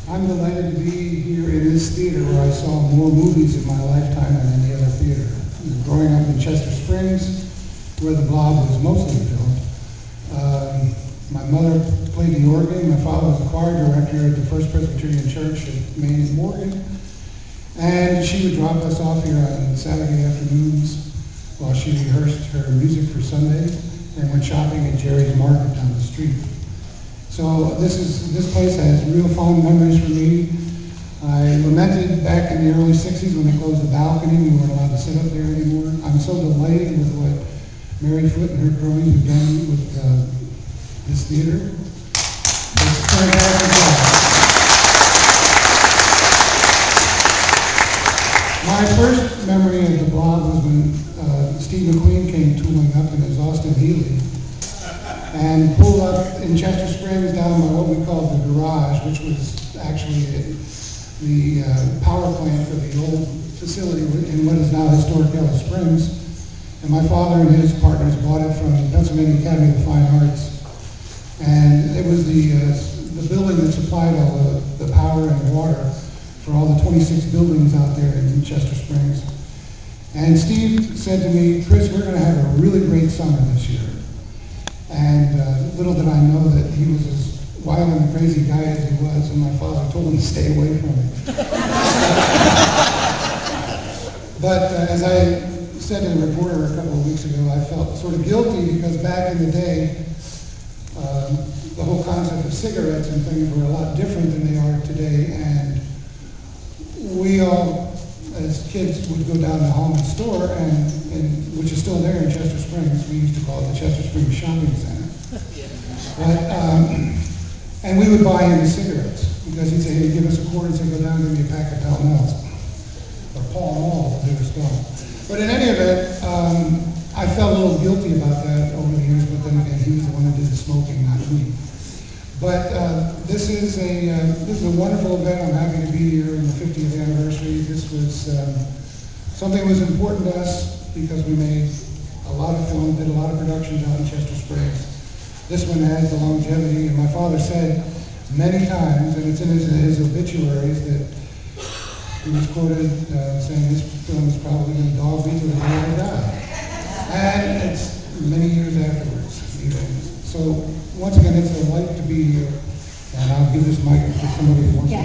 I'm delighted to be here in this theater where I saw more movies in my lifetime than any other theater. Growing up in Chester Springs, where the Blob was mostly filmed, my mother played the organ. My father was the choir director at the First Presbyterian Church at Maine and Morgan. And she would drop us off here on Saturday afternoons while she rehearsed her music for Sunday and went shopping at Jerry's Market down the street. So this place has real fond memories for me. I lamented back in the early 60s when they closed the balcony. We weren't allowed to sit up there anymore. I'm so delighted with what Mary Foote and her cronies have done with this theater. It's a fantastic job. My first memory of the Blob was when Steve McQueen came tooling up in his Austin Healey and pulled up in Chester Springs down by what we called the garage, which was actually the power plant for the old facility in what is now historic Yellow Springs. And my father and his partners bought it from the Pennsylvania Academy of Fine Arts. And it was the building that supplied all the power and water for all the 26 buildings out there in Chester Springs. And Steve said to me, "Kris, we're going to have a really great summer this year." And little did I know that he was as wild and crazy guy as he was, and my father told him to stay away from it. But as I said to the reporter a couple of weeks ago, I felt sort of guilty because back in the day, the whole concept of cigarettes and things were a lot different than they are today, and we all, as kids, would go down to Home and Store, and which is still there in Chester Springs. We used to call it the Chester Springs Shopping Center. But, and we would buy him the cigarettes because he'd say, "Hey, give us a quarter," and say, "Go down and give me a pack of Pall Malls," or Pall Mall, as they were spelled. But in any event, I felt a little guilty about that over the years, but then again, he was the one who did the smoking, not me. But this is a wonderful event. I'm happy to be here in the 50th anniversary. This was something that was important to us because we made a lot of film, did a lot of productions out in Chester Springs. This one has the longevity, and my father said many times, and it's in his obituaries, that he was quoted saying this film is probably going to dog me to the day I die. And it's many years afterwards, even. So once again, it's a delight to be here, and I'll give this mic to somebody who wants to.